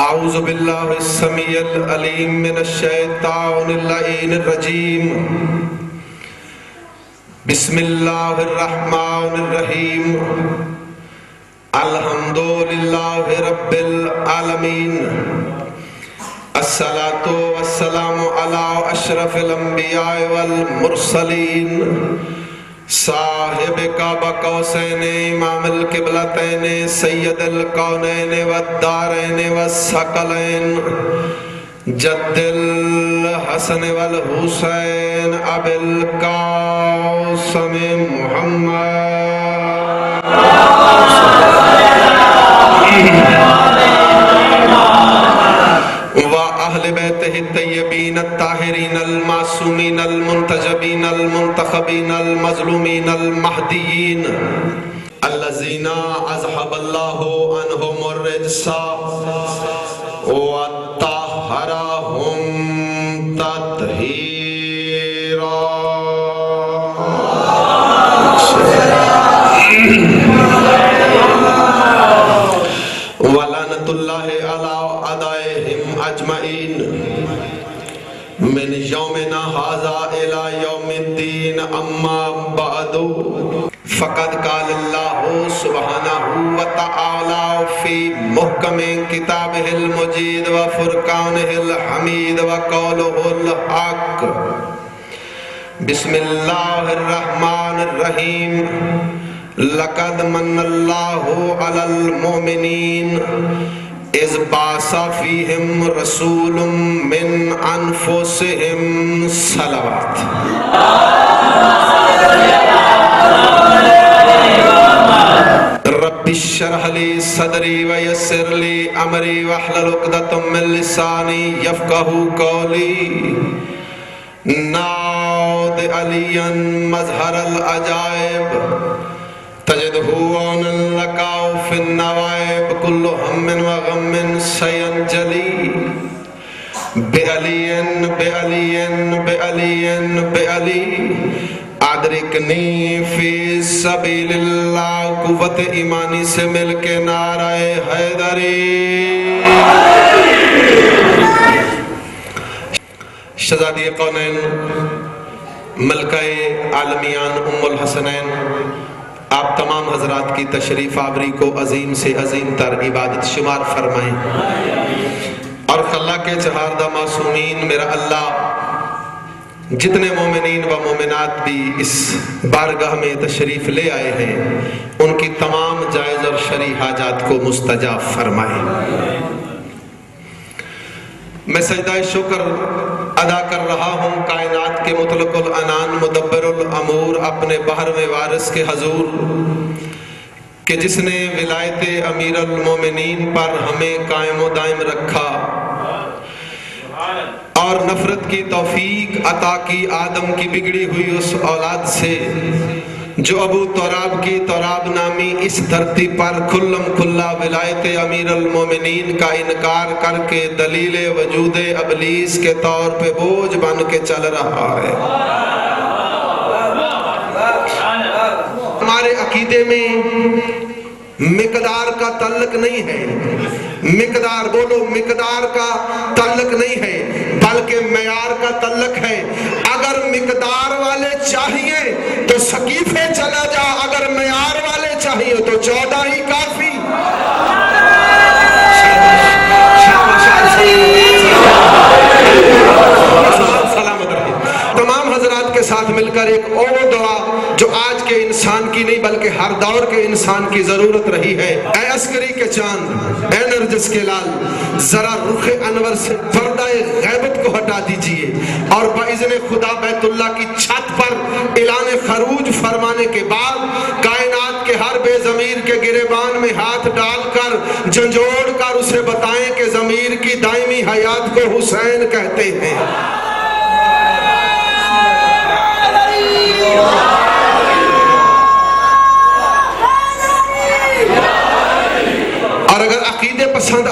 اعوذ باللہ السمیع العلیم من الشیطان اللعین الرجیم بسم اللہ الرحمن الرحیم الحمدللہ رب العالمین الصلاة والسلام علی اشرف الانبیاء والمرسلین صاحب کعبہ قوسین امام القبلتین سید الکونین والدارین والثقلین جد الحسن والحسین ابی القاسم محمد وأهل بيته الطيبين الطاهرين المعصومين المنتجبين المنتخبين المظلومين المهديين الذين أذهب الله عنهم الرجس وطهرهم تطهيرا ولعنة الله على أعدائهم أجمعين من يومنا هذا إلى يوم الدين أما بعد فقد قال الله سبحانه وتعالى في محكم كتابه المجيد وفرقانه الحميد وقوله الحق بسم الله الرحمن الرحيم لقد من الله على المؤمنين اذ بعث فيهم رسول من انفسهم صلوات رب اشرح لي صدري ويسر لي امري واحلل عقدة من لساني يفقهوا قولي نعود عليا مظهر العجائب تجده عونا لك في النوائب كل هم وغم سينجلي بعلي بعلي بعلي بعلي ادرکنی فی سبیل اللہ قوت ایمانی سے مل کے نعرہ حیدری شہزادی کونین ملکہ عالمیان ام الحسنین آپ تمام حضرات کی تشریف آوری کو عظیم سے عظیم تر عبادت شمار فرمائیں اور اللہ کے چہاردہ معصومین میرا اللہ جتنے مومنین و مومنات بھی اس بارگاہ میں تشریف لے آئے ہیں ان کی تمام جائز اور شرعی حاجات کو مستجاب فرمائیں۔ میں سجدہ شکر ادا کر رہا ہوں کائنات کے مطلق العنان مدبر الامور اپنے بحر میں وارث کے حضور کہ جس نے ولایت امیر المومنین پر ہمیں قائم و دائم رکھا اور نفرت کی توفیق عطا کی آدم کی بگڑی ہوئی اس اولاد سے جو ابو تراب کی تراب نامی اس دھرتی پر کھلم کھلا ولایت امیر المومنین کا انکار کر کے دلیل وجود ابلیس کے طور پہ بوجھ بن کے چل رہا ہے۔ ہمارے عقیدے میں مقدار کا تعلق نہیں ہے، مقدار بولو مقدار کا تعلق نہیں ہے بلکہ معیار کا تعلق ہے۔ اگر مقدار والے چاہیے تو سقیفے چلا جا، اگر معیار والے چاہیے تو 14 ہی کافی۔ سلامت رہے۔ تمام حضرات کے ساتھ مل کر ایک اور دعا جو آج کے انسان کی نہیں بلکہ ہر دور کے انسان کی ضرورت رہی ہے۔ اے عسکری کے چاند، اے نرجس کے لال، ذرا رخ انور سے پردہ غیبت کو ہٹا دیجئے اور باذن خدا بیت اللہ کی چھت پر اعلان خروج فرمانے کے بعد کائنات کے ہر بے ضمیر کے گریبان میں ہاتھ ڈال کر جھنجھوڑ کر اسے بتائیں کہ ضمیر کی دائمی حیات کو حسین کہتے ہیں۔ اور اگر عقیدے پسند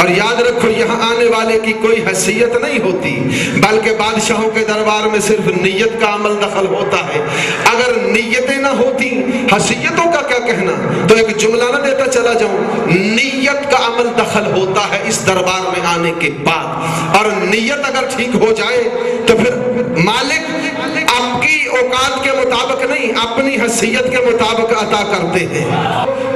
اور یاد رکھو یہاں آنے والے کی کوئی حیثیت نہیں ہوتی، بلکہ بادشاہوں کے دربار میں صرف نیت کا عمل دخل ہوتا ہے۔ اگر نیتیں نہ ہوتی، حیثیتوں کا کیا کہنا، تو ایک جملہ نہ دیتا چلا جاؤں، نیت کا عمل دخل ہوتا ہے اس دربار میں آنے کے بعد۔ اور نیت اگر ٹھیک ہو جائے تو پھر مالک آپ کی اوقات کے مطابق نہیں، اپنی حیثیت کے مطابق عطا کرتے ہیں۔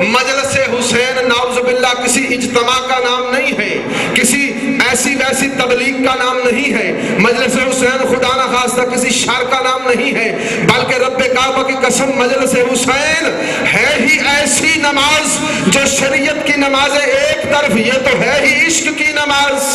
مجلس حسین نعوذ باللہ کسی اجتماع کا نام نہیں ہے، کسی ایسی ویسی تبلیغ کا نام نہیں ہے۔ مجلس حسین خدا نہ خواستہ کسی شعر کا نام نہیں ہے، بلکہ رب کعبہ کی قسم مجلس حسین ہے ہی ایسی نماز جو شریعت کی نماز ہے ایک طرف، یہ تو ہے ہی عشق کی نماز،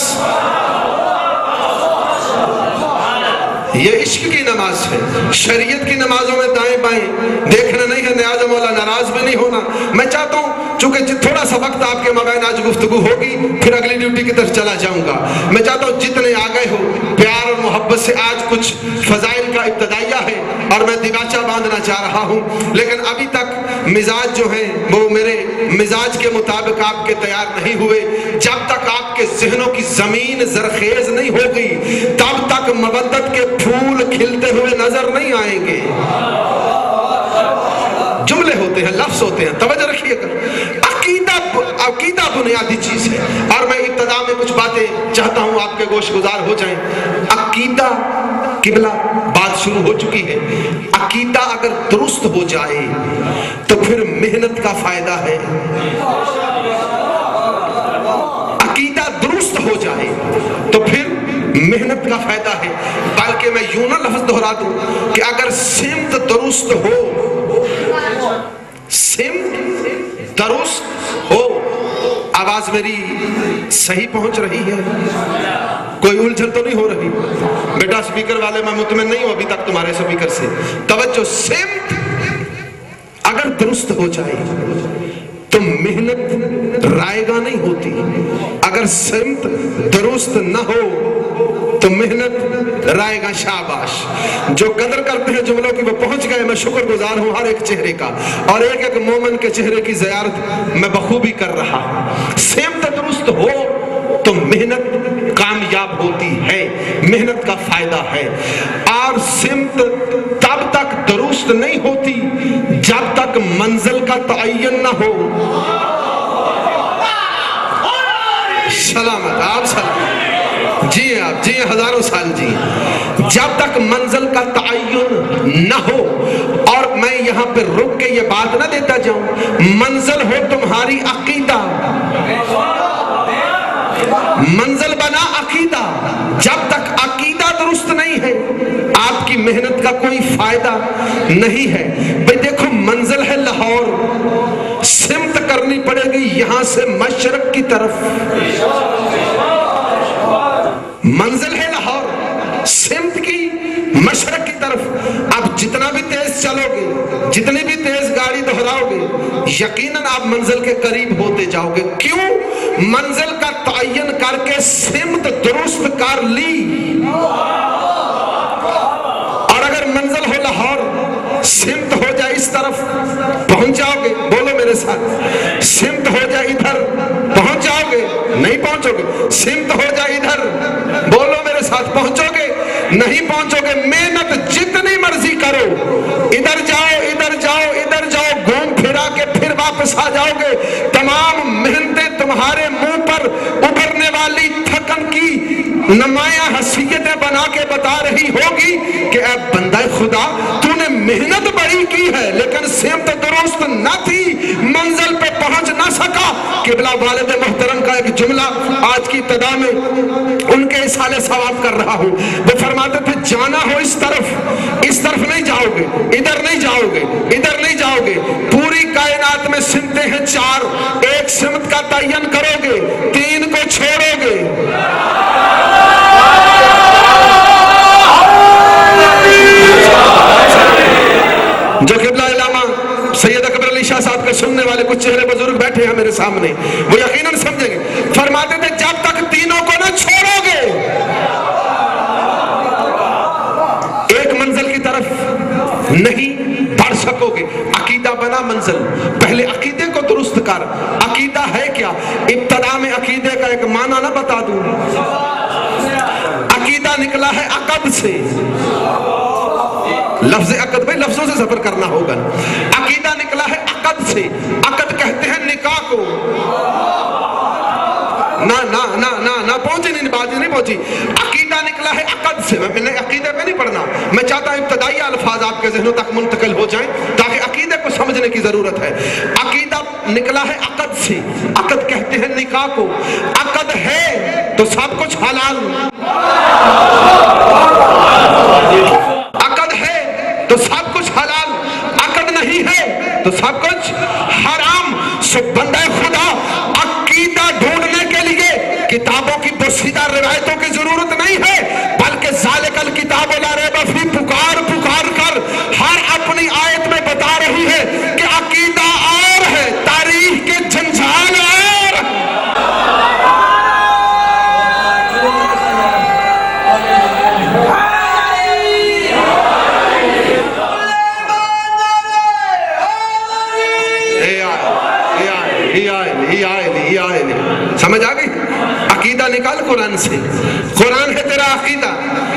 یہ عشق کی نماز ہے۔ شریعت کی نمازوں میں دائیں بائیں دیکھنا نہیں ہے، نیاز مولا ناراض بھی نہیں ہونا۔ میں چاہتا ہوں چونکہ تھوڑا سا وقت آپ کے مابین آج گفتگو ہوگی، پھر اگلی ڈیوٹی کی طرف چلا جاؤں گا۔ میں چاہتا ہوں جتنے آ گئے ہو پیار اور محبت سے، آج کچھ فضائل کا ابتدائیہ ہے اور میں دیباچہ باندھنا چاہ رہا ہوں، لیکن ابھی تک مزاج جو ہیں وہ میرے مزاج کے مطابق آپ کے تیار نہیں ہوئے۔ جب تک آپ کے ذہنوں کی زمین زرخیز نہیں ہوگی تب تک مودت کے پھول کھلتے ہوئے نظر نہیں آئیں گے۔ جملے ہوتے ہیں، لفظ ہوتے ہیں، توجہ رکھیے گا۔ عقیدہ بنیادی چیز ہے، اور میں ابتدا میں کچھ باتیں چاہتا ہوں آپ کے گوش گزار ہو جائیں۔ عقیدہ قبلہ بات شروع ہو چکی ہے۔ عقیدہ اگر درست ہو جائے تو پھر محنت کا فائدہ ہے۔ عقیدہ درست ہو جائے تو پھر محنت کا فائدہ ہے، بلکہ میں یوں نہ لفظ دہرا دوں کہ اگر سمت درست ہو، سمت درست ہو، آواز میری صحیح پہنچ رہی ہے، کوئی الجھن تو نہیں ہو رہی؟ بیٹا سپیکر والے میں مطمئن نہیں ہوں ابھی تک تمہارے سپیکر سے، توجہ، سمت اگر درست ہو جائے تو محنت رائے گاں نہیں ہوتی۔ اگر سمت درست نہ ہو تو محنت رائے گاں۔ شاباش، جو قدر کرتے ہیں جملوں کی وہ پہنچ گئے۔ میں شکر گزار ہوں ہر ایک چہرے کا، اور ایک ایک مومن کے چہرے کی زیارت میں بخوبی کر رہا ہوں۔ سمت درست ہو تو محنت کامیاب ہوتی ہے، محنت کا فائدہ ہے۔ اور سمت تب تک درست نہیں ہوتی جب تک منزل کا تعین نہ ہو۔ سلامت، آپ سلامت، جی آپ، جی ہزاروں سال جی، جب تک منزل کا تعین نہ ہو۔ اور میں یہاں پہ رک کے یہ بات نہ دیتا جاؤں، منزل ہو تمہاری عقیدہ، منزل بنا عقیدہ۔ جب تک عقیدہ درست نہیں ہے آپ کی محنت کا کوئی فائدہ نہیں ہے۔ بھئی دیکھو، منزل ہے لاہور، سمت کرنی پڑے گی یہاں سے مشرق کی طرف۔ منزل ہے لاہور، سمت کی مشرق کی طرف۔ اب جتنا بھی تیز چلو گے، جتنی بھی تیز گاڑی دہراؤ گے، یقیناً آپ منزل کے قریب ہوتے جاؤ گے۔ کیوں؟ منزل کا تعین کر کے سمت درست کر لی۔ اور اگر منزل ہو لاہور، سمت ہو جائے اس طرف، پہنچ جاؤ گے، بولو میرے ساتھ، سمت ہو جائے ادھر، پہنچ جاؤ گے؟ نہیں پہنچو گے۔ سمت ہو جائے ادھر، بولو میرے ساتھ، پہنچو گے؟ نہیں پہنچو گے۔ محنت جتنی مرضی کرو، ادھر جاؤ، ادھر جاؤ، ادھر جاؤ، گھوم پھرا کے پھر واپس آ جاؤ گے۔ تمام محنتیں تمہارے منہ پر ابھرنے والی تھکن کی نمایاں حیثیتیں بنا کے بتا رہی ہوگی کہ اے بندہ خدا، تو نے محنت بڑی کی ہے لیکن سمت درست نہ تھی، منزل پہ پہنچ نہ سکا۔ قبلہ والد محترم کا ایک جملہ آج کی ابتدا میں ان کے اصالے ثواب کر رہا ہوں۔ وہ فرماتے تھے جانا ہو اس طرف نہیں جاؤ گے، ادھر نہیں جاؤ گے، ادھر نہیں جاؤ گے۔ پوری کائنات میں سمتیں ہیں چار، ایک سمت کا تعین کرو گے، تین کو چھوڑو گے۔ جو قبلہ علامہ سید اکبر علی شاہ صاحب کے سننے والے کچھ چہرے بزرگ بیٹھے ہیں میرے سامنے، وہ یقیناً سمجھیں گے۔ فرماتے تھے جب تک تینوں کو نہ چھوڑو گے، ایک منزل کی طرف نہیں بڑھ سکو گے۔ عقیدہ بنا منزل، پہلے عقیدے کو درست کر۔ عقیدہ ہے کیا؟ ابتدا ایک معنی نہ بتا دوں؟ عقیدہ نکلا ہے عقد سے. لفظ عقد بھائی لفظوں سے سفر کرنا ہوگا. عقیدہ نکلا ہے عقد سے. عقد کہتے ہیں نکاح کو. نہ پہنچی نہیں، بات نہیں پہنچی. عقیدہ نکلا ہے عقد سے. میں نے عقیدے پہ نہیں پڑھنا، میں چاہتا ہوں ابتدائی الفاظ آپ کے ذہنوں تک منتقل ہو جائیں تاکہ عقیدے کو سمجھنے کی ضرورت ہے. عقیدہ نکلا ہے عقد سے. عقد کہتے ہیں نکاح کو. عقد ہے تو سب کچھ حلال، عقد ہے تو سب کچھ حلال، عقد نہیں ہے تو سب کچھ حرام. سو بندہ خدا عقیدہ ڈھونڈنے کے لیے کتابوں کی بوسیدہ روایتوں کی ضرورت نہیں ہے، بلکہ ذالک الکتاب لا ریب فیہ پکار پکار کر ہر اپنی آیت میں بتا رہی ہے کہ عقیدہ اور ہے، تاریخ کے جنجال اور. سمجھ آ گئی؟ عقیدہ نکال قرآن سے. قرآن ہے تیرا عقیدہ.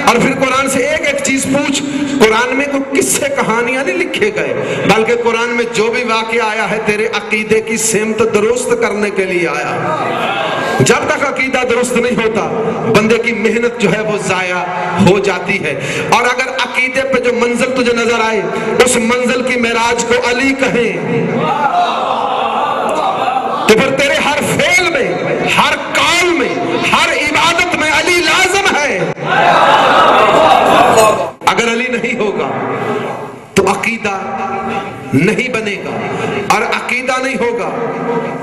اور پھر قرآن سے ایک ایک چیز پوچھ. قرآن میں کوئی قصے کہانیاں نہیں لکھے گئے، بلکہ قرآن میں جو بھی واقعہ آیا ہے تیرے عقیدے کی سمت درست کرنے کے لیے آیا. جب تک عقیدہ درست نہیں ہوتا بندے کی محنت جو ہے وہ ضائع ہو جاتی ہے. اور اگر عقیدے پہ جو منزل تجھے نظر آئے اس منزل کی معراج کو علی کہیں تو پھر تیرے ہر فعل میں، ہر قول میں، ہر عبادت میں علی لازم ہے. اگر علی نہیں ہوگا تو عقیدہ نہیں بنے گا، اور عقیدہ نہیں ہوگا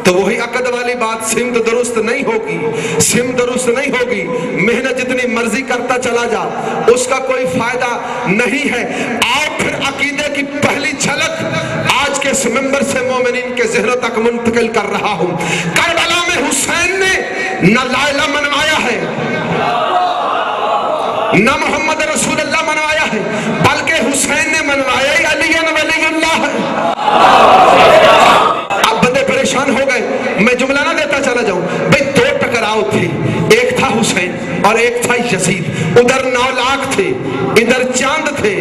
تو وہی عقد والی بات سمت درست نہیں ہوگی. سمت درست نہیں ہوگی، محنت جتنی مرضی کرتا چلا جا اس کا کوئی فائدہ نہیں ہے. اور پھر عقیدے کی پہلی جھلک آج کے اس منبر سے مومنین کے ذہنوں تک منتقل کر رہا ہوں. کربلا میں حسین نے نہ لا الہ منوایا ہے، نہ محمد رسول اللہ منوایا ہے، بلکہ حسین نے منوایا ہی علی ولی اللہ ہے. اب بندے پریشان ہو گئے. میں جملہ نہ دیتا چلا جاؤں بھئی. دو ٹکراؤ تھے، ایک تھا حسین اور ایک تھا یزید. ادھر 9 لاکھ تھے، ادھر چاند تھے.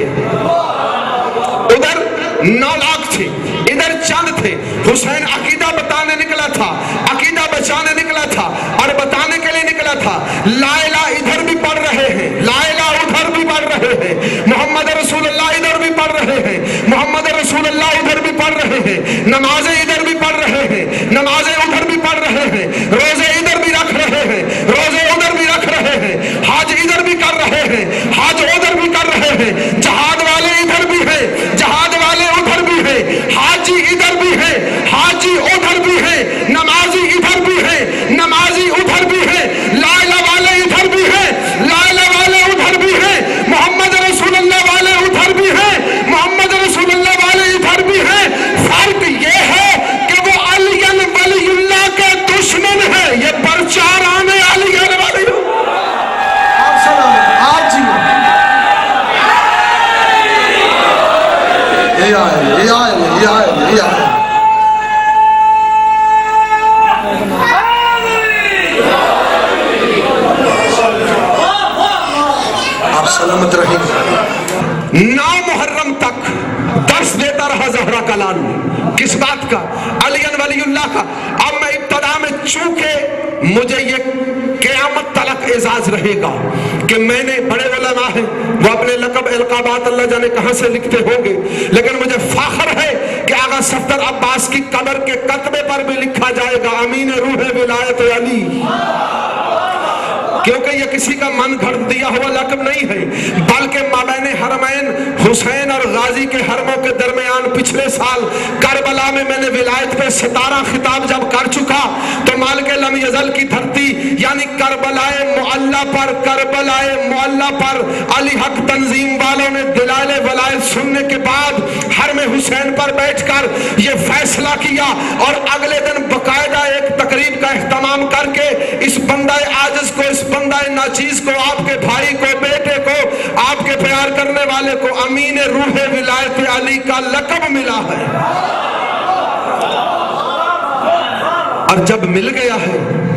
ادھر 9 لاکھ تھے، ادھر چاند تھے. حسین عقیدہ بتانے نکلا تھا، عقیدہ بچانے نکلا تھا اور بتانے کے لیے نکلا تھا. لا الہ ادھر بھی پڑھ رہے ہیں، لا الہ ادھر بھی پڑھ رہے ہیں، محمد رسول اللہ ادھر بھی پڑھ رہے ہیں، محمد رسول اللہ ادھر بھی پڑھ رہے ہیں، نمازیں ادھر بھی پڑھ رہے ہیں، نمازیں ادھر بھی پڑھ رہے ہیں، روزے ادھر بھی رکھ رہے ہیں، روزے ادھر بھی رکھ رہے ہیں، حج ادھر بھی کر رہے ہیں، حج ادھر بھی کر رہے ہیں، جہاد والے ادھر بھی ہیں، جہاد والے ادھر بھی ہیں، حاجی ادھر بھی ہیں، حاجی ادھر بھی ہیں، نمازی ادھر بھی ہیں، نمازی ادھر بھی ہیں، لا الہ والے ادھر بھی ہیں، لا الہ والے ادھر بھی ہیں، محمد رسول اللہ والے ادھر بھی ہیں، محمد رسول اللہ والے ادھر بھی ہیں. فرق یہ ہے کہ وہ علی ولی اللہ کے دشمن ہے، یہ پرچار آنے علی ولی آپ سلامت رہیں. 9 محرم تک درس دیتا رہا زہرا کلال. کس بات کا؟ علی ولی اللہ کا. اب میں ابتدا میں چونکہ مجھے یہ قیامت تلک اعزاز رہے گا کہ میں نے بڑے علماء ہیں وہ اپنے لقب القابات اللہ جانے کہاں سے لکھتے ہوں گے، لیکن مجھے فخر ہے کہ آغا صفدر عباس کی قبر کے کتبے پر بھی لکھا جائے گا امین روح ولایت علی، کیونکہ یہ کسی کا من گھڑ دیا ہوا لقب نہیں ہے، بلکہ مابین حرمین حسین اور غازی کے حرموں کے درمیان پچھلے سال کربلا میں نے ولایت پہ 17 خطاب جب کر چکا تو مالک لم یزل کی دھرتی یعنی کربلائے معلی پر علی حق تنظیم والوں نے دلائل ولایت سننے کے بعد حرم حسین پر بیٹھ کر یہ فیصلہ کیا اور اگلے دن باقاعدہ ایک تقریب کا اہتمام کر کے اس بندہ عاجز کو، اس بندہ ناچیز کو، آپ کے بھائی کو، بیٹے کو، آپ کے پیار کرنے والے کو امین روح ولایت علی کا لقب ملا ہے. اور جب مل گیا ہے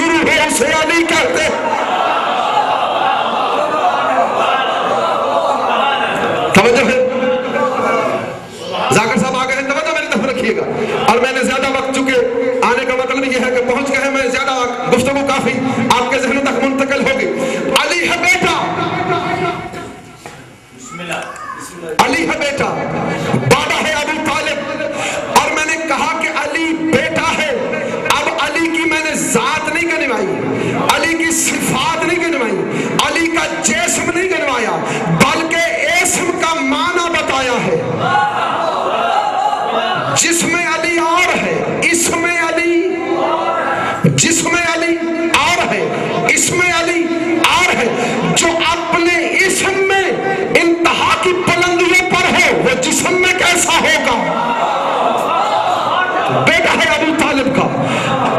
شروع ہو اسے علی کہتے ہیں۔ توجہ ہے، ذاکر صاحب آگئے ہیں، توجہ میری طرف رکھیے گا۔ اور میں نے زیادہ وقت چکے آنے کا مطلب یہ ہے کہ پہنچ گئے ہیں، میں زیادہ گفتگو کافی آپ کے ذہنوں تک منتقل ہوگی۔ علی ہے بیٹا، علی ہے بیٹا، بابا ہے ابو طالب۔ اور میں نے کہا کہ علی بیٹا ہے، اب علی کی میں نے ذات نہیں گنوائی، علی کی صفات نہیں گنوائی، علی کا جسم نہیں گنوایا، بلکہ اسم کا معنی بتایا ہے۔ جسم علی اور ہے، اسم علی، جسم علی اور ہے، اسم علی اور ہے۔ جو اپنے اسم میں انتہا کی بلندیوں پر ہے وہ جسم میں کیسا ہوگا؟ بیٹا ہے ابو طالب کا،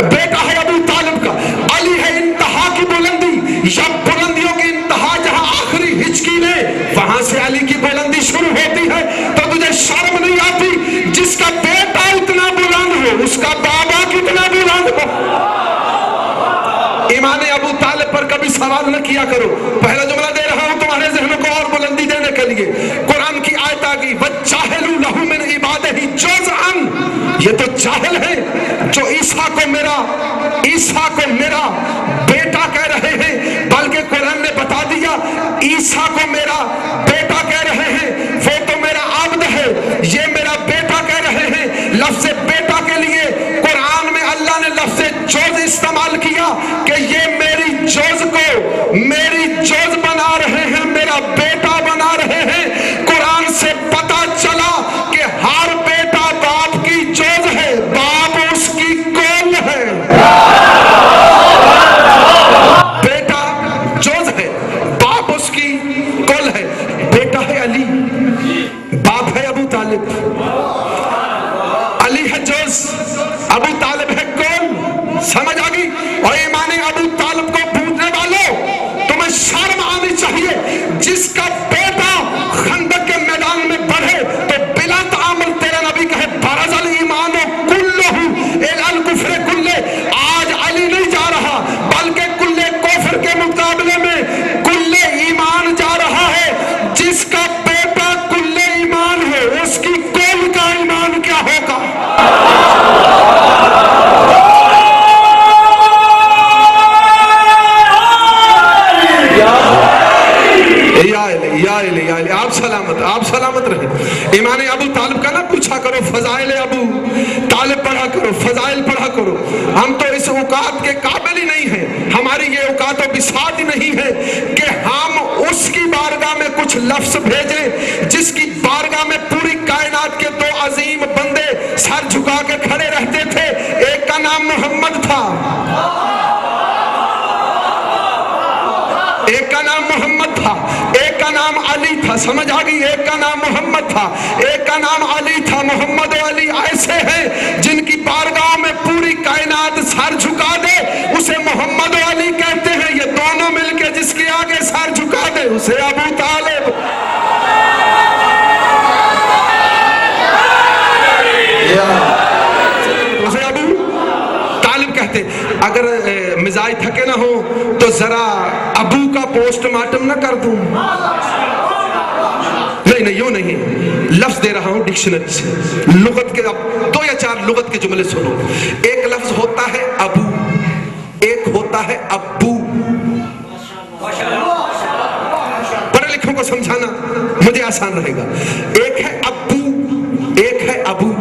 بیٹا ہے ابو طالب کا۔ علی ہے انتہا کی بلندی، یا بلندیوں کی انتہا جہاں آخری ہچکی لے وہاں سے علی کی بلندی شروع ہوتی ہے۔ تو تجھے شرم نہیں آتی؟ جس کا بیٹا اتنا بلند ہو اس کا بابا کتنا بلند ہو۔ ایمان ابو طالب پر کبھی سوال نہ کیا کرو۔ پہلا جملہ دے رہا ہوں تمہارے ذہنوں کو اور بلندی دینے کے لیے۔ قرآن کی آیت آ گئی وَجَّاهِلُوا لَهُ مِنْ عِبَادِهِ جُزْءًا۔ یہ تو جاہل ہے جو عیسیٰ کو میرا بیٹا کہہ رہے ہیں، بلکہ قرآن نے بتا دیا عیسیٰ کو میرا بیٹا کہہ رہے ہیں، وہ تو میرا عبد ہے، یہ میرا بیٹا کہہ رہے ہیں۔ لفظ بیٹا کے لیے قرآن میں اللہ نے لفظ جوز استعمال کیا کہ یہ میری جوز کو میری جوز بنا رہے ہیں، میرا بیٹا بنا رہے ہیں۔ قرآن سے پتا چلا کہ ہر بیٹا باپ کی جوز ہے، باپ اس کی کول ہے۔ بیٹا جوز ہے، باپ اس کی کول ہے۔ بیٹا ہے علی، باپ ہے ابو طالب۔ علی ہے جوز، ابو طالب ہے کول۔ سمجھ آ گئی؟ اور ایمان ابو طالب کو پوچھنے والوں تمہیں شرم آنی چاہیے۔ جس کا بیٹا خندق کے میدان میں بڑھے تو بلا تعامل تیرا نبی کہے برز الایمان کلہ الی الکفر کلہ۔ آج علی نہیں جا رہا بلکہ کل کفر کے مقابلے میں کل ایمان جا رہا ہے۔ جس کا بیٹا کل ایمان ہے اس کی کل کا ایمان کیا ہوگا؟ آپ سلامت رہے۔ ایمان ابو طالب کا نہ پوچھا کرو، فضائل ابو طالب پڑھا کرو، فضائل پڑھا کرو۔ ہم تو اس اوقات کے قابل ہی نہیں ہیں، ہماری یہ اوقات و بساط ہی نہیں ہے کہ ہم اس کی بارگاہ میں کچھ لفظ بھیجیں جس کی بارگاہ میں پوری کائنات کے دو عظیم بندے سر جھکا کے کھڑے رہتے تھے۔ ایک کا نام محمد تھا، ایک کا نام محمد تھا، ایک کا نام علی تھا۔ سمجھ آ گئی؟ ایک کا نام محمد تھا، ایک کا نام علی تھا۔ محمد و علی ایسے ہیں جن کی بارگاہ میں پوری کائنات سر جھکا دے اسے محمد و علی کہتے ہیں۔ یہ دونوں مل کے جس کے آگے سر جھکا دے اسے ابو طالب۔ اسے ابو طالب کہتے۔ اگر مزاج تھکے نہ ہو تو ذرا ابو کا پوسٹ مارٹم نہ کر دوں؟ نہیں یوں نہیں، لفظ دے رہا ہوں ڈکشنری سے، لغت کے 2 یا 4 لغت کے جملے سنو۔ ایک لفظ ہوتا ہے ابو، ایک ہوتا ہے ابو۔ پڑھے لکھوں کو سمجھانا مجھے آسان رہے گا۔ ایک ہے ابو، ایک ہے ابو۔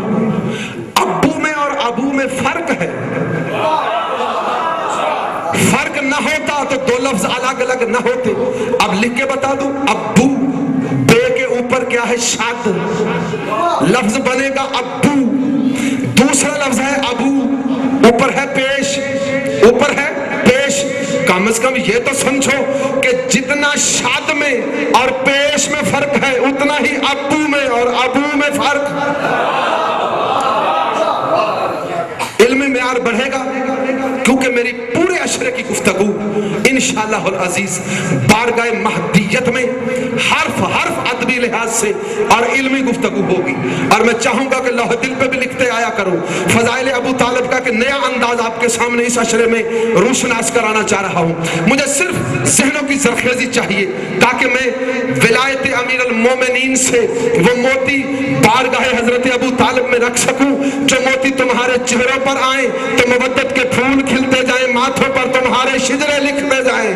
ابو میں اور ابو میں فرق ہے۔ فرق نہ ہوتا تو 2 لفظ الگ الگ نہ ہوتے۔ اب لکھ کے بتا دوں، ابو بے کے اوپر کیا ہے؟ شاد، لفظ بنے گا ابو۔ دوسرا لفظ ہے ابو، اوپر ہے پیش، اوپر ہے پیش۔ کم از کم یہ تو سمجھو کہ جتنا شاد میں اور پیش میں فرق ہے اتنا ہی ابو میں اور ابو میں فرق۔ علم معیار بڑھے گا کیونکہ میری پورے عشرے کی گفتگو ان انشاءاللہ العزیز بارگاہ مہدیت میں حرف ادبی لحاظ سے اور علمی گفتگو ہوگی. اور میں چاہوں گا کہ لوح دل پہ بھی لکھتے آیا کرو. فضائل ابو طالب کا کہ نیا انداز آپ کے سامنے اس عشرے میں روشناس کرانا چاہ رہا ہوں. مجھے صرف ذہنوں کی زرخیزی چاہیے تاکہ میں ولایت امیر المومنین سے وہ موتی بارگاہ حضرت ابو طالب میں رکھ سکوں جو موتی تمہارے چہروں پر آئیں تو مودت کے پھول کھلتے جائیں, ماتھوں پر تمہارے شجرے لکھتے جائیں.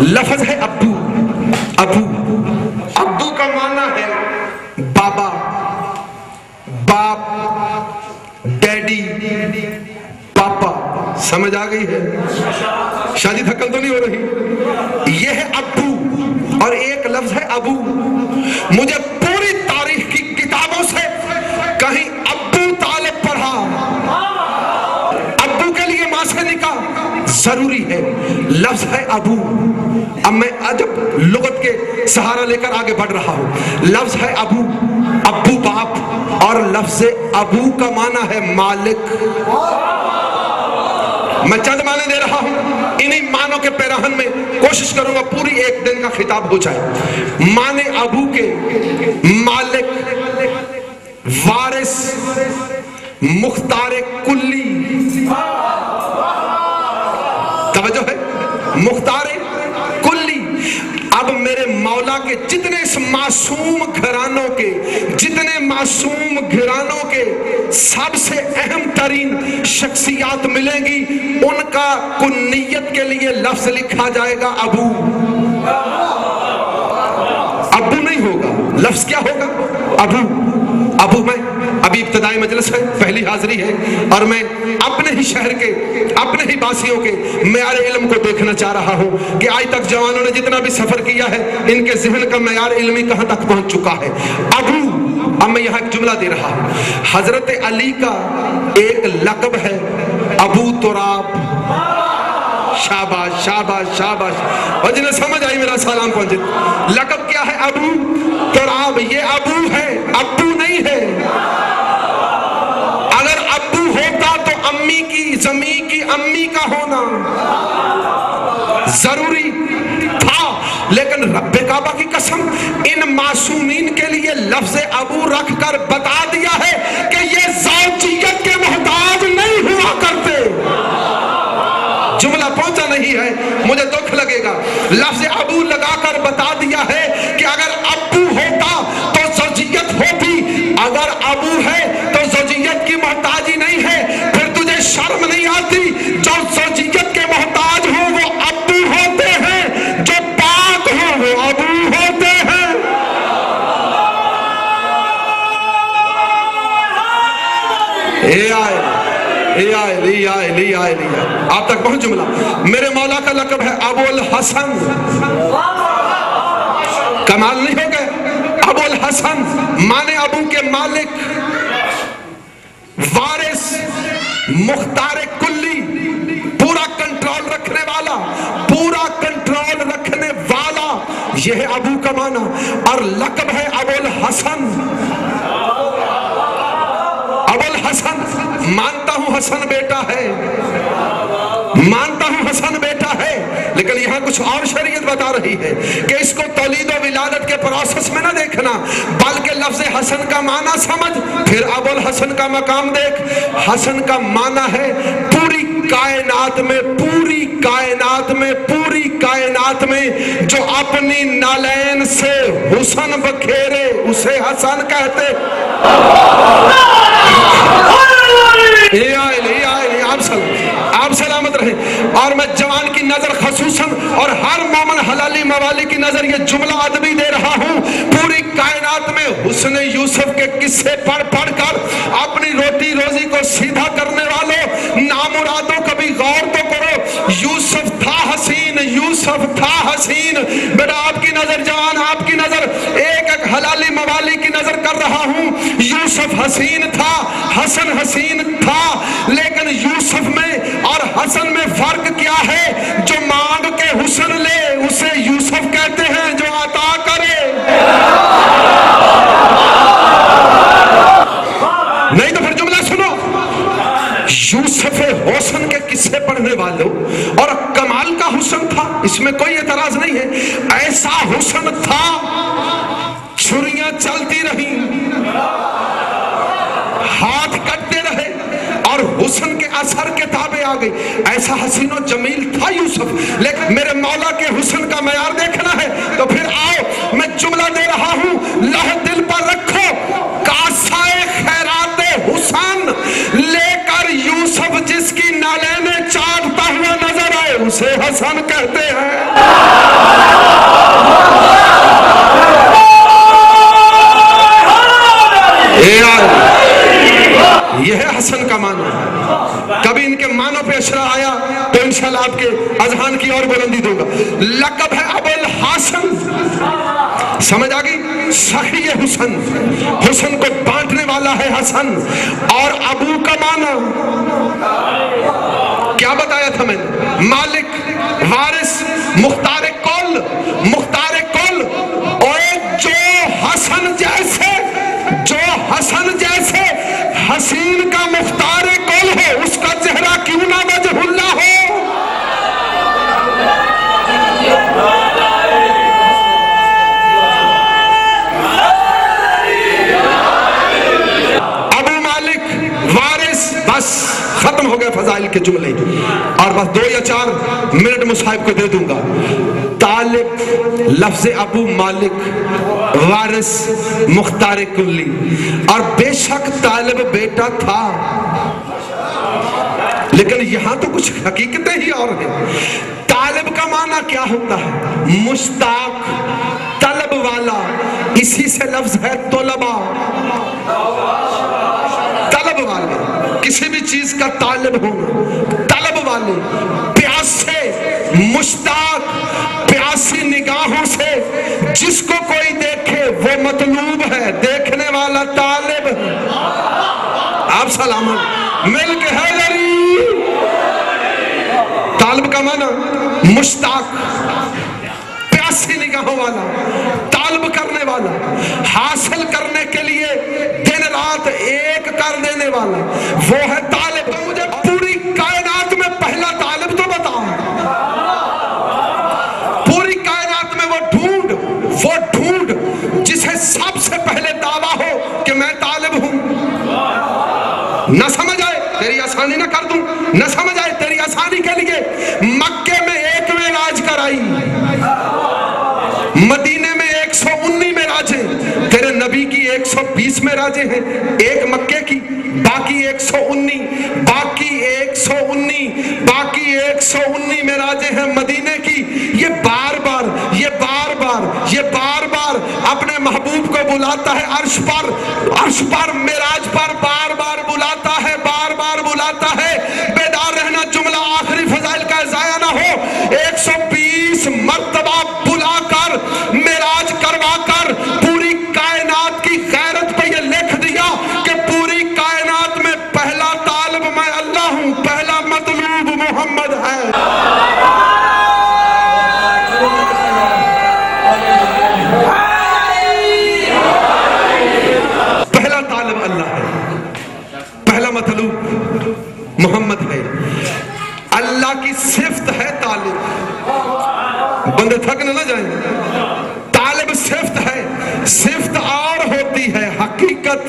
لفظ ہے ابو. ابو کا معنی ہے بابا, باپ, ڈیڈی, پاپا. سمجھ آ گئی ہے؟ شادی دھکل تو نہیں ہو رہی. یہ ہے ابو. اور ایک لفظ ہے ابو. مجھے پوری تاریخ کی کتابوں سے کہیں ابو طالب پڑھا. ابو کے لیے ماں سے نکاح ضروری ہے. لفظ ہے ابو. اب میں جب لغت کے سہارا لے کر آگے بڑھ رہا ہوں, لفظ ہے ابو, ابو باپ, اور لفظ ابو کا معنی ہے مالک. میں چند معنی دے رہا ہوں, انہی معنوں کے پیراہن میں کوشش کروں گا پوری ایک دن کا خطاب ہو جائے. معنی ابو کے مالک, وارث, مختار کلی. توجہ ہے, مختار کلی. اب میرے مولا کے جتنے اس معصوم گھرانوں کے سب سے اہم ترین شخصیات ملیں گی, ان کا کنیت کے لیے لفظ لکھا جائے گا ابو. ابو نہیں ہوگا, لفظ کیا ہوگا؟ ابو. ابو. میں ابھی ابتدائی مجلس ہے, پہلی حاضری ہے, اور میں اپنے ہی شہر کے, اپنے ہی باسیوں کے معیار علم کو دیکھنا چاہ رہا ہوں کہ آج تک جوانوں نے جتنا بھی سفر کیا ہے ان کے ذہن کا معیار علمی کہاں تک پہنچ چکا ہے. ابو. اب میں یہاں ایک جملہ دے رہا ہوں. حضرت علی کا ایک لقب ہے ابو تراب. شاباش شاباش شاباش. اور جنہیں سمجھ آئی میرا سلام پہنچے. لقب کیا ہے؟ ابو تراب. یہ ابو ہے, ابو نہیں ہے. اگر ابو ہوتا تو امی کی, زمین کی امی کا ہونا ضروری تھا, لیکن رب کعبہ کی قسم ان معصومین کے لیے لفظ ابو رکھ کر بتا دیا ہے کہ یہ زوجیت کے محتاج نہیں ہوا کرتے. جملہ پہنچا نہیں ہے, مجھے دکھ لگے گا. لفظ ابو لگا کر بتا دیا ہے کہ اگر ابو ہوتا تو زوجیت ہوتی, اگر ابو ہے تو زوجیت کی محتاجی نہیں ہے. پھر تجھے شرم نہیں آتی؟ جو زوجیت کے محتاج ہو وہ ابو ہوتے ہیں, جو پاک ہو وہ ابو ہوتے ہیں. آپ تک پہنچ جملہ. میرے مولا کا لقب ہے ابو الحسن. کمال نہیں ہو گئے؟ ابو الحسن. مانے ابو کے مالک, وارث, مختار کلی, پورا کنٹرول رکھنے والا, پورا کنٹرول رکھنے والا. یہ ہے ابو کا معنی. اور لقب ہے ابو الحسن. ابو الحسن. مانتا ہوں حسن بیٹا ہے, مانتا ہوں حسن بیٹا ہے, لیکن یہاں کچھ اور شریعت بتا رہی ہے کہ اس کو تولید و ولادت کے پروسیس میں نہ دیکھنا, بلکہ لفظ حسن کا معنی سمجھ, پھر ابو الحسن کا مقام دیکھ. حسن کا معنی ہے پوری کائنات میں, پوری کائنات میں, پوری کائنات میں جو اپنی نالین سے حسن بکھیرے اسے حسن کہتے. آپ سلامت رہیں. اور میں جوان کی نظر خصوصاً اور ہر مومن حلالی موالی کی نظر یہ جملہ ادبی دے رہا ہوں. پوری کائنات میں حسن یوسف کے قصے پڑھ پڑھ کر اپنی روٹی روزی کو سیدھا کرنے والوں نامرادوں کبھی غور تو کرو. یوسف تھا حسین, یوسف تھا حسین. بیٹا آپ کی نظر جوان, آپ کی نظر ایک ایک حلالی موالی کی نظر کر رہا ہوں. یوسف حسین تھا, حسن حسین تھا, لیکن یوسف میں اور حسن میں فرق کیا ہے؟ جو مانگ کے حسن لے اسے یوسف کہتے ہیں, جو عطا کرے. نہیں تو پھر جملہ سنو. یوسف حسن کے قصے پڑھنے والوں اور کمال حسن تھا، اس میں کوئی اعتراض نہیں ہے، ایسا حسن تھا چھریاں چلتی رہی، ہاتھ کٹتے رہے اور حسن کے اثر کتابیں آ گئی، ایسا حسین و جمیل تھا یوسف۔ لیکن میرے مولا کے حسن کا معیار دیکھنا ہے تو پھر آؤ میں جملہ دے رہا ہوں، لوح دل پر رکھو، کاسائے خیرات حسن لے کر یوسف جس کی نالینیں چاٹتا ہوا نظر آئے اسے حسن کہتے ہیں۔ یہ ہے حسن کا معنی۔ کبھی ان کے معنوں پہ اشرا آیا تو انشاءاللہ آپ کے اذہان کی اور بلندی دوں گا۔ لقب ہے ابو الحسن، سمجھ آگئی؟ سخی حسن، حسن کو بانٹنے والا ہے حسن۔ اور ابو کا معنی کیا بتایا تھا میں نے؟ مالک، وارث، مختار کل، مختار کل۔ اور جو حسن جیسے حسین کا مختار کل ہے، اس کا چہرہ کیوں نہ وجہ اللہ ہو؟ ابو مالک، وارث، بس ختم ہو گئے فضائل کے جملے، اور بس 2 یا 4 منٹ مصاحب کو دے دوں گا۔ طالب، لفظ ابو مالک، وارث، مختار کلی، اور بے شک طالب بیٹا تھا، لیکن یہاں تو کچھ حقیقتیں ہی اور ہیں۔ طالب کا معنی کیا ہوتا ہے؟ مشتاق، طلب والا، اسی سے لفظ ہے طلبہ، طلب والے، کسی بھی چیز کا طالب ہونا، طلب والے، پیاسے، مشتاق، پیاسی نگاہوں سے جس کو کوئی دیکھے وہ مطلوب ہے، دیکھنے والا طالب۔ آپ سلامت، مل کے حیدری۔ طالب کا معنی مشتاق، پیاسی نگاہوں والا، طالب کرنے والا، حاصل کرنے کے لیے دن رات ایک کر دینے والا، وہ ہے طالب۔ تو مجھے پوری کائنات میں پہلا طالب تو بتا، پوری کائنات میں وہ ڈھونڈ جسے سب سے پہلے دعویٰ ہو کہ میں طالب ہوں۔ نہ سمجھ آئے تیری آسانی نہ کر دوں، نہ سمجھ آئے تیری آسانی کے لیے مکے میں 1 معراج کرائی، مدینے میں 119 معراجیں، تیرے نبی کی 120 معراجیں ہیں، ایک مکے کی، باقی 119 معراجیں ہیں مدینے کی۔ یہ بار بار اپنے محبوب کو بلاتا ہے، عرش پر معراج پر بار بار بلاتا ہے، بار بار بلاتا ہے۔ بیدار رہنا، جملہ آخری فضائل کا ضائع نہ ہو۔ 120 مرتبہ بلا کر، معراج کروا کر، پوری کائنات کی غیرت پہ یہ لکھ دیا کہ پوری کائنات میں پہلا طالب میں اللہ ہوں، پہلا مطلوب محمد ہے۔ پہلا طالب اللہ ہے، پہلا مطلوب محمد ہے۔ اللہ کی صفت ہے طالب، بندے تھک نہ جائیں، طالب صفت ہے، صفت اور ہوتی ہے حقیقت۔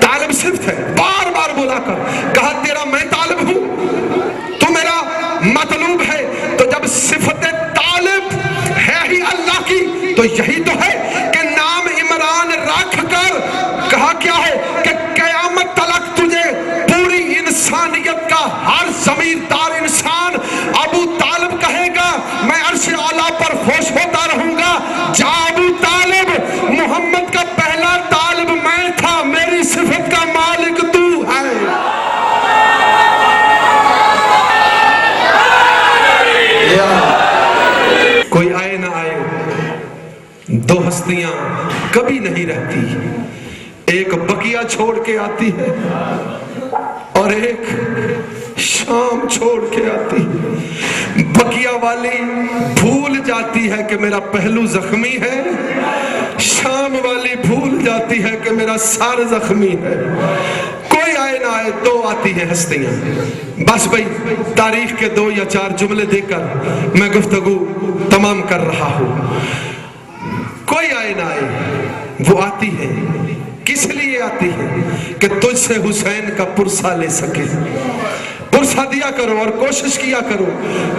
طالب صفت ہے، بار بار بلا کر کہا تیرا میں طالب ہوں، تو میرا مطلوب ہے۔ تو جب صفت طالب ہے ہی اللہ کی تو یہی تو ہے کہ نام عمران رکھ کر کہا کیا ہے کہ قیامت تلک تجھے پوری انسانیت کا ہر ضمیردار انسان ابو طالب کہے گا، میں عرش اعلیٰ پر خوش ہوتا رہوں گا۔ جا ابو طالب، محمد کا پہلا طالب میں تھا، میری صفت کا مالک تو ہے۔ کوئی آئے نہ آئے، 2 ہستیاں کبھی نہیں رہتی، ایک بقیہ چھوڑ کے آتی ہے اور ایک شام چھوڑ کے آتی ہے۔ بقیہ والی بھول جاتی ہے کہ میرا پہلو زخمی ہے، شام والی بھول جاتی ہے کہ میرا سر زخمی ہے۔ کوئی آئے نہ آئے بجائے دو آتی ہیں ہستیاں. بس بھائی تاریخ کے 2 یا 4 جملے دے کر میں گفتگو تمام کر رہا ہوں. کوئی آئے نہ آئے وہ آتی ہے. کس لیے آتی ہے؟ کہ تجھ سے حسین کا پرسہ لے سکے. پرسہ دیا کرو اور کوشش کیا کرو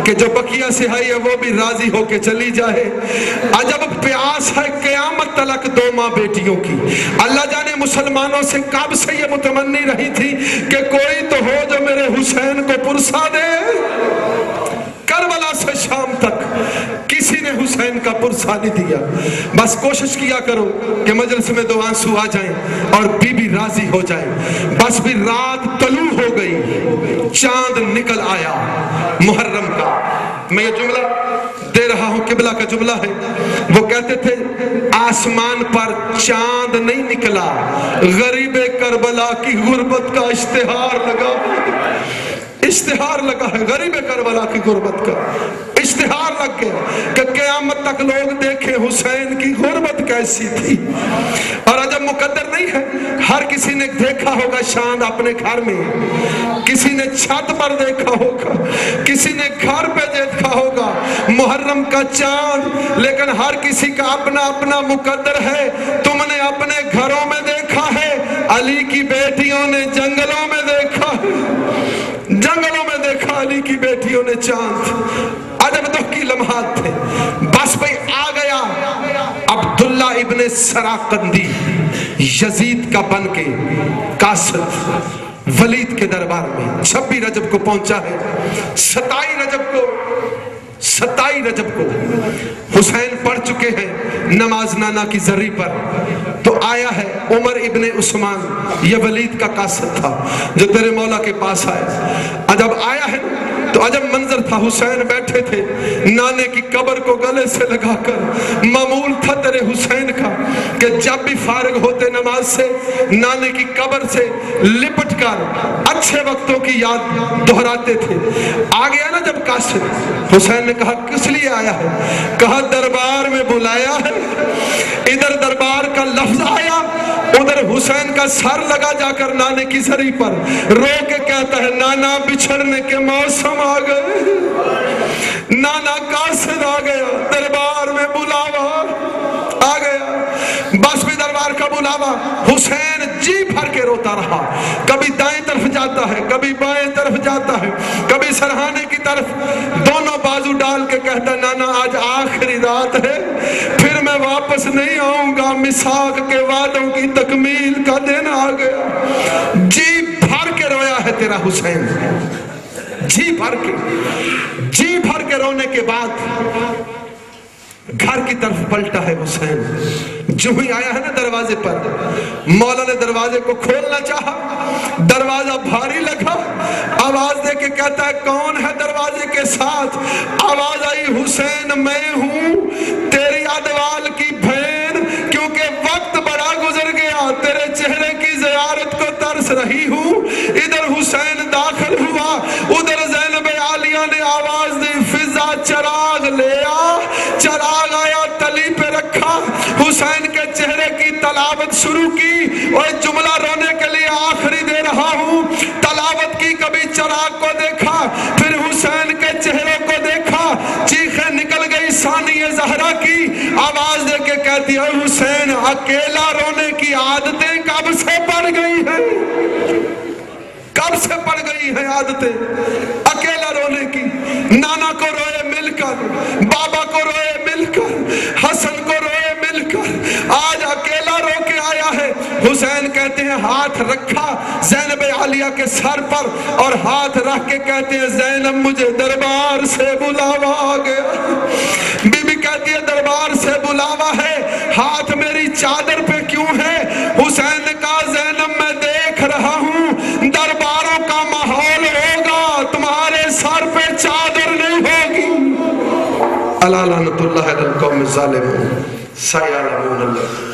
کہ جو بقیہ سہائی ہے وہ بھی راضی ہو کے چلی جائے. عجب پیاس ہے قیامت تلک 2 ماں بیٹیوں کی. اللہ جانے مسلمانوں سے کب سے یہ متمنی رہی تھی کہ کوئی تو ہو جو میرے حسین کو پرسہ دے. کربلا سے شام تک کسی نے حسین کا پرسہ نہیں دیا. بس کوشش کیا کرو کہ مجلس میں 2 آنسو آ جائیں اور بی بی راضی ہو جائے. بس بھی رات طلوع ہو گئی, چاند نکل آیا محرم کا. میں یہ جملہ دے رہا ہوں, قبلہ کا جملہ ہے. وہ کہتے تھے آسمان پر چاند نہیں نکلا, غریب کربلا کی غربت کا اشتہار لگا. اشتہار لگا ہے غریب کربلا کی غربت کا. اشتہار لگ گیا کہ قیامت تک لوگ دیکھیں حسین کی غربت کیسی تھی. اور عجب مقدر نہیں ہے, ہر کسی نے دیکھا ہوگا چاند اپنے گھر میں, کسی نے چھت پر دیکھا ہوگا, کسی نے گھر پہ دیکھا ہوگا محرم کا چاند, لیکن ہر کسی کا اپنا اپنا مقدر ہے. تم نے اپنے گھروں میں دیکھا ہے, علی کی بیٹیوں نے جنگلوں میں دیکھا ہے, جنگلوں میں دیکھا علی کی بیٹیوں نے چاند. عجب دکھ کی لمحات تھے. بس بھئی آ گیا عبداللہ ابن سراقندی یزید کا بن کے قاصد ولید کے دربار میں 26 رجب کو پہنچا ہے. 27 رجب کو حسین پڑھ چکے ہیں نماز نانا کی زری پر. تو آیا ہے عمر ابن عثمان, یہ ولید کا قاصد تھا جو تیرے مولا کے پاس آیا. جب آیا ہے تو عجب منظر تھا. حسین بیٹھے تھے نانے کی قبر کو گلے سے لگا کر. معمول تھا تیرے حسین کا کہ جب بھی فارغ ہوتے نماز سے نانے کی قبر سے لپٹ کر اچھے وقتوں کی یاد دہراتے تھے. آ گیا نا جب قاصد, حسین نے کہا کس لیے آیا ہے؟ کہا دربار میں بلایا ہے. ادھر دربار کا لفظ آیا, ادھر حسین کا سر لگا جا کر نانے کی زری پر, رو کے کہتا ہے نانا بچھڑنے کے موسم آ گئے, نانا قاصد آ گیا, دربار میں بلاوا آ گیا. بس بھی دربار کا بلاوا. حسین جی بھر کے روتا رہا, کبھی دائیں طرف جاتا ہے, کبھی بائیں طرف جاتا ہے, کبھی سرہانے کی طرف دونوں بازو ڈال کے کہتا نانا آج آخری رات ہے, پھر میں واپس نہیں آؤں گا, میثاق کے وعدوں کی تکمیل کا دن آ گیا. جی بھر کے رویا ہے تیرا حسین, جی بھر کے رونے کے بعد گھر کی طرف پلٹا ہے حسین. جو ہی آیا ہے نا دروازے پر, مولا نے دروازے کو کھولنا چاہا, دروازہ بھاری لگا. آواز دے کے کہتا ہے کون ہے دروازے کے ساتھ؟ آواز آئی حسین میں ہوں, تیری ادوال کی بہن, کیونکہ وقت بڑا گزر گیا, تیرے چہرے کی زیارت کو ترس رہی ہوں. ادھر حسین داخل ہوا, ادھر زینب عالیہ نے آواز دی فضا چراغ لے آ. چراغ آیا, تلی پہ رکھا, حسین کے چہرے کی تلاوت شروع کی. اور جملہ رونے کے لیے آخری دے رہا ہوں. تلاوت کی, کبھی چراغ کو دیکھا, پھر حسین کے چہرے کو دیکھا, چیخیں نکل گئی ثانیہ زہرا کی. آواز دے کے کہتی ہے حسین اکیلا رونے کی عادتیں کب سے پڑ گئی ہیں, کب سے پڑ گئی ہیں عادتیں اکیلا رونے کی. نانا کو روئے مل کر, بابا کو روئے مل کر, حسن کو روئے مل کر, آج اکیلا رو کے آیا ہے. حسین کہتے ہیں ہاتھ رکھا زینب عالیہ کے سر پر, اور ہاتھ رکھ کے کہتے ہیں زینب مجھے دربار سے بلاوا آ گیا. بی بی کہتی ہے دربار سے بلاوا ہے, ہاتھ میری چادر پہ کیوں ہے؟ حسین نے کہا زینب میں دیکھ رہا ہوں درباروں کا ماحول ہوگا, تمہارے سر پہ چادر نہیں ہوگی. الا لعنت اللہ علی القوم الظالمین. سیعلمون اللہ.